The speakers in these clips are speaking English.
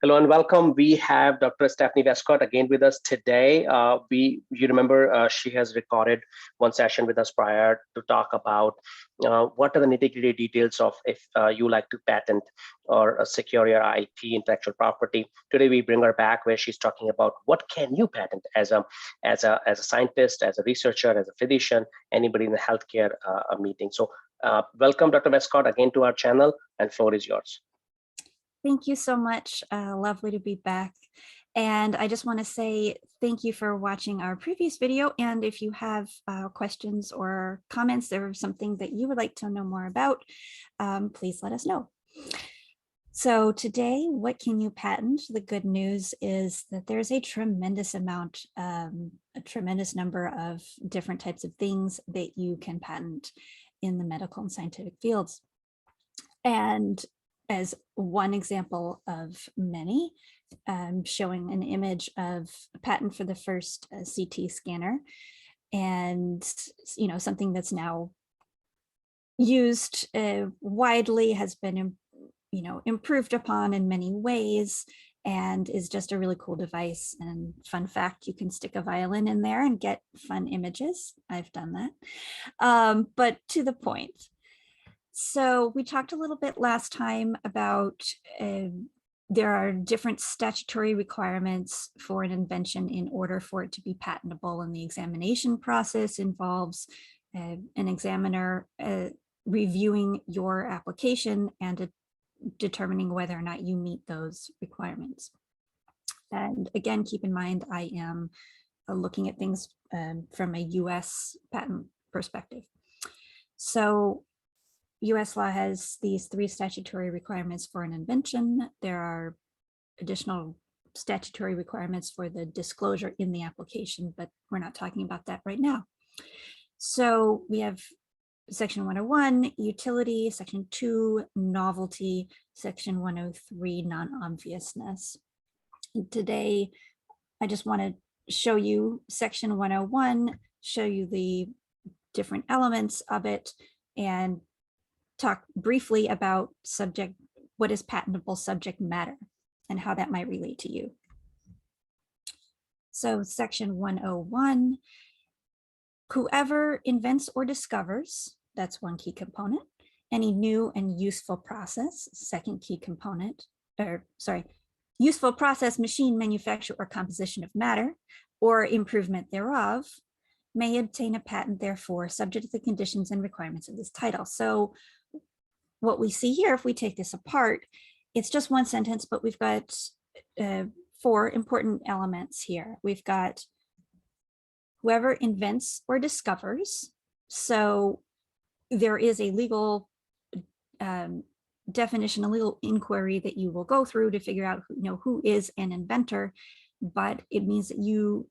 Hello and welcome. We have Dr. Stephanie Westcott again with us today. You remember she has recorded one session with us prior to talk about what are the nitty-gritty details of if you like to patent or secure your IP, intellectual property. Today we bring her back where she's talking about what can you patent as a scientist, as a researcher, as a physician, anybody in the healthcare meeting. So welcome, Dr. Westcott, again to our channel, and floor is yours. Thank you so much. Lovely to be back. And I just want to say thank you for watching our previous video. And if you have questions or comments or something that you would like to know more about, please let us know. So today, what can you patent? The good news is that there's a tremendous amount, a tremendous number of different types of things that you can patent in the medical and scientific fields. And as one example of many, showing an image of a patent for the first CT scanner, and something that's now used widely, has been improved upon in many ways, and is just a really cool device. And fun fact, you can stick a violin in there and get fun images. I've done that. But to the point. So we talked a little bit last time about there are different statutory requirements for an invention in order for it to be patentable, and the examination process involves an examiner reviewing your application and determining whether or not you meet those requirements. And again, keep in mind, I am looking at things from a US patent perspective. So US law has these 3 statutory requirements for an invention. There are additional statutory requirements for the disclosure in the application, but we're not talking about that right now. So we have Section 101, utility, Section 2, novelty, Section 103, non-obviousness. Today, I just want to show you Section 101, show you the different elements of it, and talk briefly about what is patentable subject matter and how that might relate to you. So Section 101, whoever invents or discovers, that's one key component, any new and useful process, second key component, useful process, machine, manufacture, or composition of matter, or improvement thereof, may obtain a patent therefore, subject to the conditions and requirements of this title. So what we see here, if we take this apart, it's just one sentence, but we've got 4 important elements here. We've got whoever invents or discovers. So there is a legal definition, a legal inquiry that you will go through to figure out who is an inventor, but it means that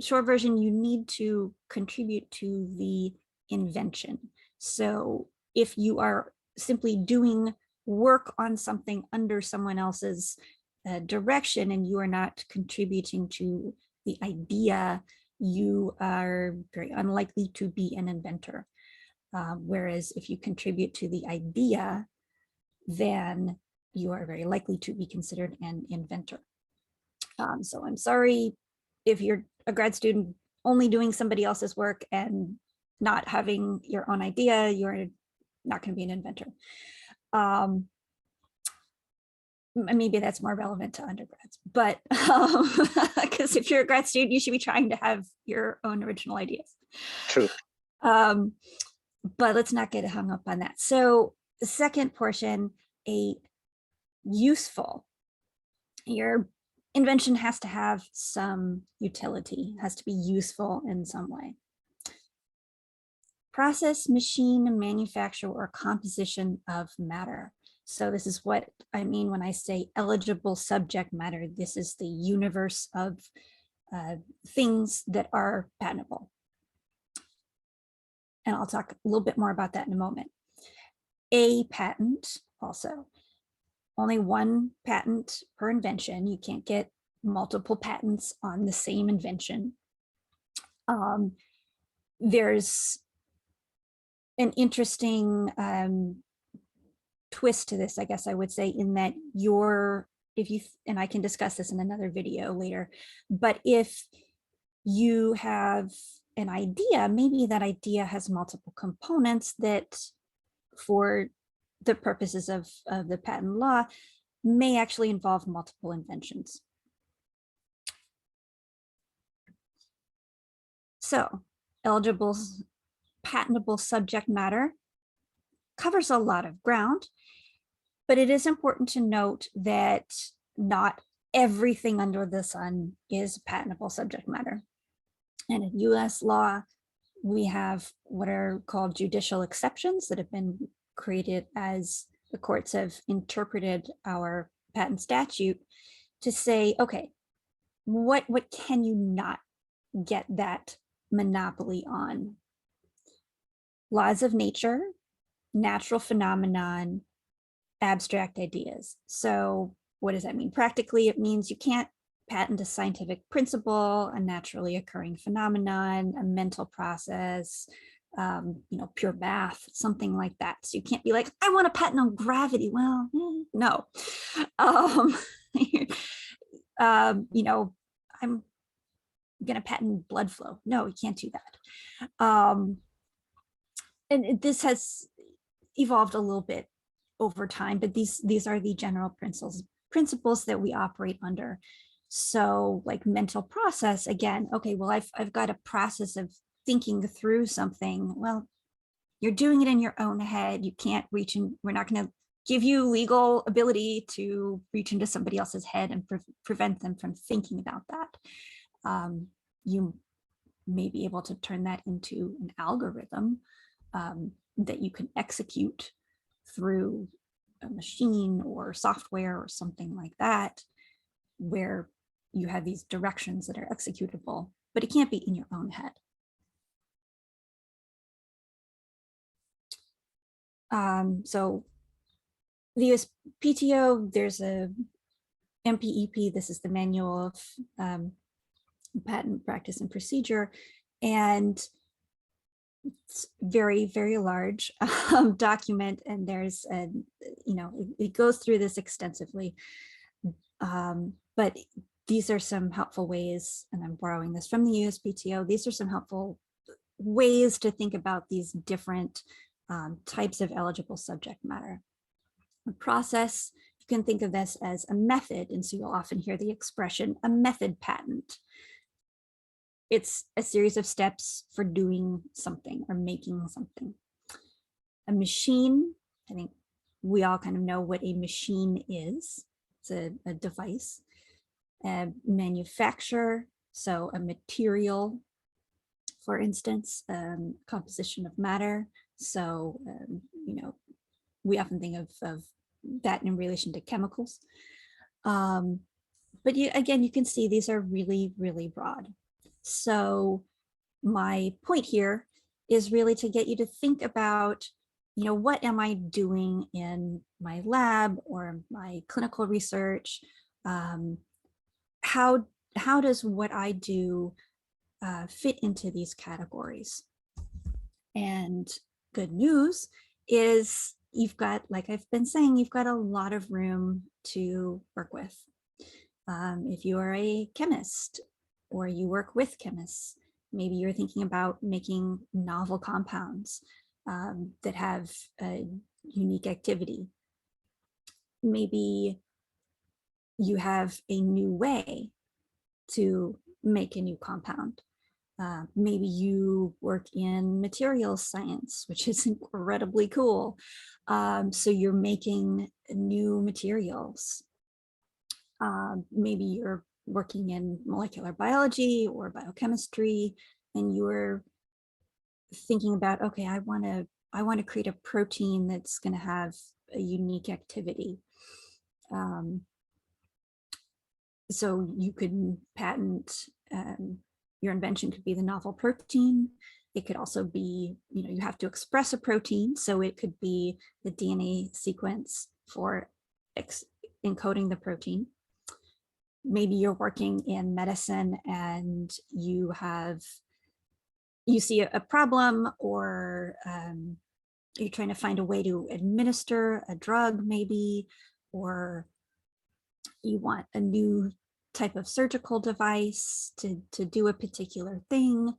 short version, you need to contribute to the invention. So if you are simply doing work on something under someone else's direction and you are not contributing to the idea, you are very unlikely to be an inventor. Whereas if you contribute to the idea, then you are very likely to be considered an inventor. So I'm sorry if you're a grad student only doing somebody else's work and not having your own idea, you're not going to be an inventor. Maybe that's more relevant to undergrads, but because if you're a grad student, you should be trying to have your own original ideas. True. But let's not get hung up on that. So the second portion, your invention has to have some utility, has to be useful in some way. Process, machine, manufacture, or composition of matter. So this is what I mean when I say eligible subject matter. This is the universe of things that are patentable. And I'll talk a little bit more about that in a moment. A patent also. Only one patent per invention. You can't get multiple patents on the same invention. There's an interesting twist to this, I guess I would say, in that your if you, and I can discuss this in another video later, but if you have an idea, maybe that idea has multiple components that for the purposes of the patent law may actually involve multiple inventions. So eligible patentable subject matter covers a lot of ground, but it is important to note that not everything under the sun is patentable subject matter. And in US law, we have what are called judicial exceptions that have been created as the courts have interpreted our patent statute to say, okay, what can you not get that monopoly on? Laws of nature, natural phenomenon, abstract ideas. So what does that mean? Practically, it means you can't patent a scientific principle, a naturally occurring phenomenon, a mental process, pure math, something like that. So you can't be like, I want a patent on gravity. Well, no. I'm going to patent blood flow. No, you can't do that. And this has evolved a little bit over time, but these are the general principles that we operate under. So like mental process, again, okay, well, I've got a process of thinking through something. Well, you're doing it in your own head. You can't reach in, we're not going to give you legal ability to reach into somebody else's head and prevent them from thinking about that. You may be able to turn that into an algorithm that you can execute through a machine or software or something like that, where you have these directions that are executable, but it can't be in your own head. So the USPTO, there's a MPEP, this is the Manual of Patent Practice and Procedure, and it's very, very large document, and there's a, it goes through this extensively, but these are some helpful ways, and I'm borrowing this from the USPTO. These are some helpful ways to think about these different types of eligible subject matter. The process, you can think of this as a method, and so you'll often hear the expression a method patent. It's a series of steps for doing something or making something. A machine, I think we all kind of know what a machine is. It's a device. A manufacturer, so a material, for instance, composition of matter. So, we often think of that in relation to chemicals. But again, you can see these are really, really broad. So my point here is really to get you to think about, what am I doing in my lab or my clinical research? How does what I do fit into these categories? And good news is you've got, like I've been saying, you've got a lot of room to work with. If you are a chemist or you work with chemists, maybe you're thinking about making novel compounds that have a unique activity. Maybe you have a new way to make a new compound. Maybe you work in materials science, which is incredibly cool. So you're making new materials. Maybe you're working in molecular biology or biochemistry, and you're thinking about, okay, I want to create a protein that's going to have a unique activity. So you could patent, your invention could be the novel protein. It could also be, you have to express a protein. So it could be the DNA sequence for encoding the protein. Maybe you're working in medicine and you see a problem, or you're trying to find a way to administer a drug maybe, or you want a new type of surgical device to do a particular thing,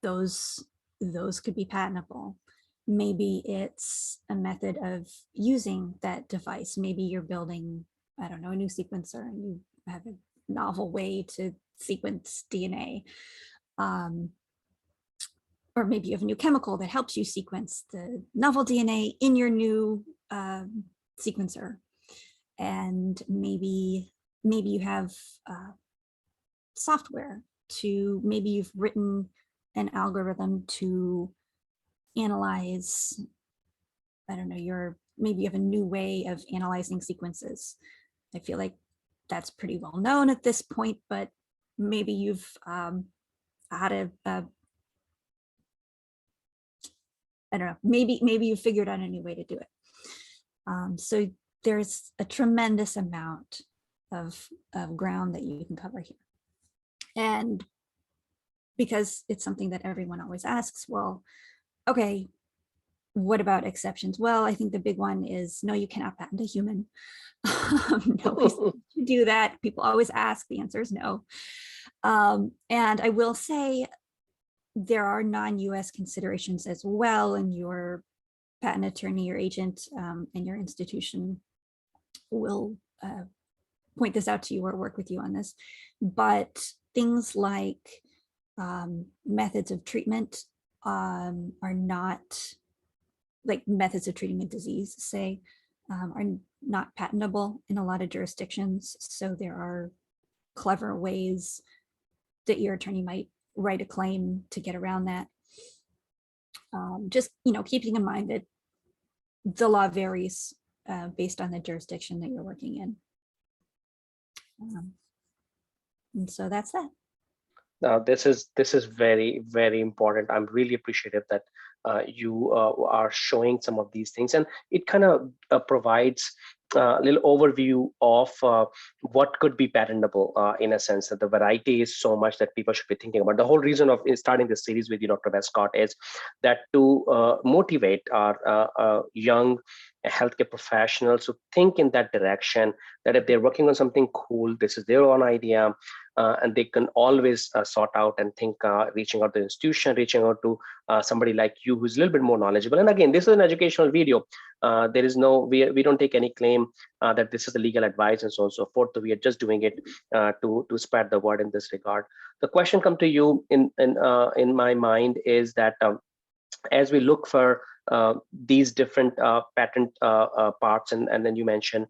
those could be patentable. Maybe it's a method of using that device. Maybe you're building, I don't know, a new sequencer and you have a novel way to sequence DNA. Or maybe you have a new chemical that helps you sequence the novel DNA in your new sequencer. And maybe you have software to, maybe you've written an algorithm to analyze, I don't know, maybe you have a new way of analyzing sequences. I feel like that's pretty well known at this point, but maybe you've had I don't know, maybe you figured out a new way to do it. So there's a tremendous amount of ground that you can cover here. And because it's something that everyone always asks, well, okay, what about exceptions? Well, I think the big one is no, you cannot patent a human. Nobody's to do that. People always ask, the answer is no. And I will say there are non-US considerations as well, and your patent attorney, your agent, and your institution will point this out to you or work with you on this. But things like methods of treatment are not, like methods of treating a disease, say, are not patentable in a lot of jurisdictions. So there are clever ways that your attorney might write a claim to get around that. Just, keeping in mind that the law varies based on the jurisdiction that you're working in. And so that's that. Now, this is very, very important. I'm really appreciative that you are showing some of these things, and it kind of provides a little overview of what could be patentable in a sense, that the variety is so much that people should be thinking about. The whole reason of starting this series with you, Dr. Westcott, is that to motivate our young healthcare professionals to think in that direction, that if they're working on something cool, this is their own idea, and they can always sort out and think reaching out to the institution, reaching out to somebody like you who's a little bit more knowledgeable. And again, this is an educational video. There is no, we don't take any claim that this is the legal advice and so on and so forth. So we are just doing it to spread the word in this regard. The question come to you in my mind is that as we look for these different patent parts, and then you mentioned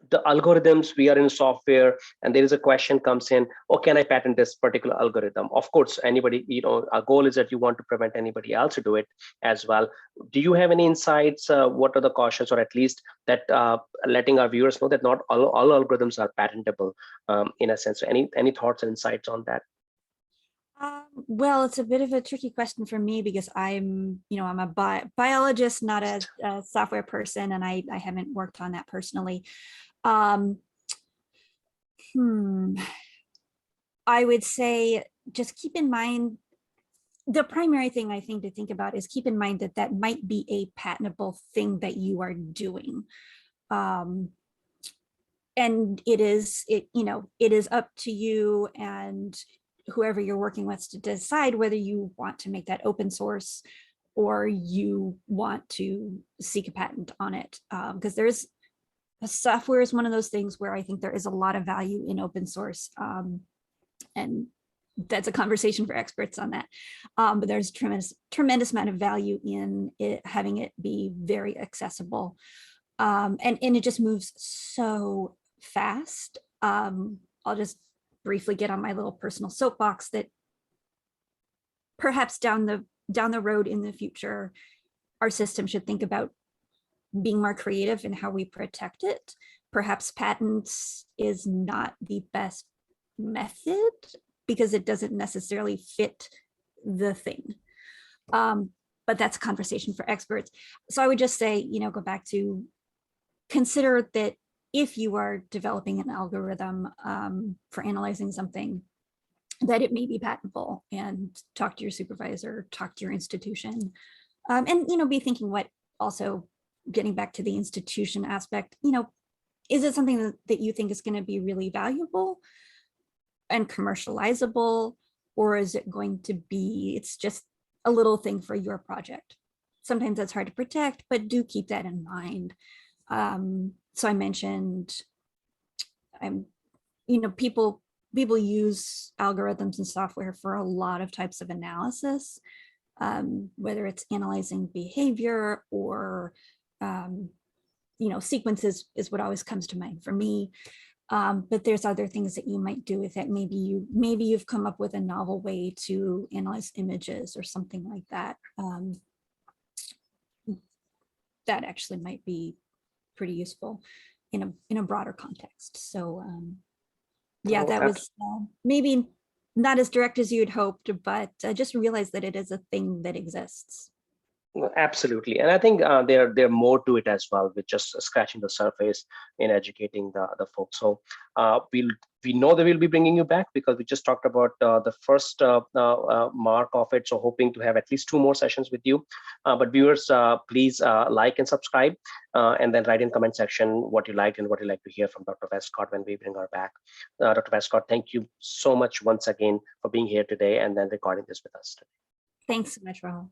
the algorithms, we are in software, and there is a question comes in, oh, can I patent this particular algorithm? Of course, anybody, our goal is that you want to prevent anybody else to do it as well. Do you have any insights? What are the cautions, or at least that letting our viewers know that not all algorithms are patentable in a sense? So any thoughts and insights on that? Well, it's a bit of a tricky question for me because I'm a biologist, not a software person, and I haven't worked on that personally. I would say just keep in mind, the primary thing I think to think about is keep in mind that that might be a patentable thing that you are doing. And it is up to you and whoever you're working with to decide whether you want to make that open source or you want to seek a patent on it. Because there's software is one of those things where I think there is a lot of value in open source. And that's a conversation for experts on that. But there's tremendous amount of value in it, having it be very accessible. And it just moves so fast. I'll just briefly get on my little personal soapbox that perhaps down the road in the future, our system should think about being more creative in how we protect it. Perhaps patents is not the best method because it doesn't necessarily fit the thing. But that's a conversation for experts. So I would just say, go back to consider that if you are developing an algorithm for analyzing something, that it may be patentable, and talk to your supervisor, talk to your institution, and be thinking what, also getting back to the institution aspect, is it something that you think is going to be really valuable and commercializable, or is it going to be, it's just a little thing for your project? Sometimes that's hard to protect, but do keep that in mind. So I mentioned, people use algorithms and software for a lot of types of analysis, whether it's analyzing behavior or sequences is what always comes to mind for me. But there's other things that you might do with it. Maybe you've come up with a novel way to analyze images or something like that. That actually might be pretty useful in a broader context. So yeah, Oh, that was maybe not as direct as you'd hoped, but just realize that it is a thing that exists. absolutely, and I think there are more to it as well, with just scratching the surface in educating the folks. So we know that we'll be bringing you back, because we just talked about the first mark of it. So hoping to have at least 2 more sessions with you. But viewers, please like and subscribe, and then write in comment section what you liked and what you like to hear from Dr. Westcott when we bring her back. Dr. Westcott, thank you so much once again for being here today and then recording this with us today. Thanks so much, Rahul.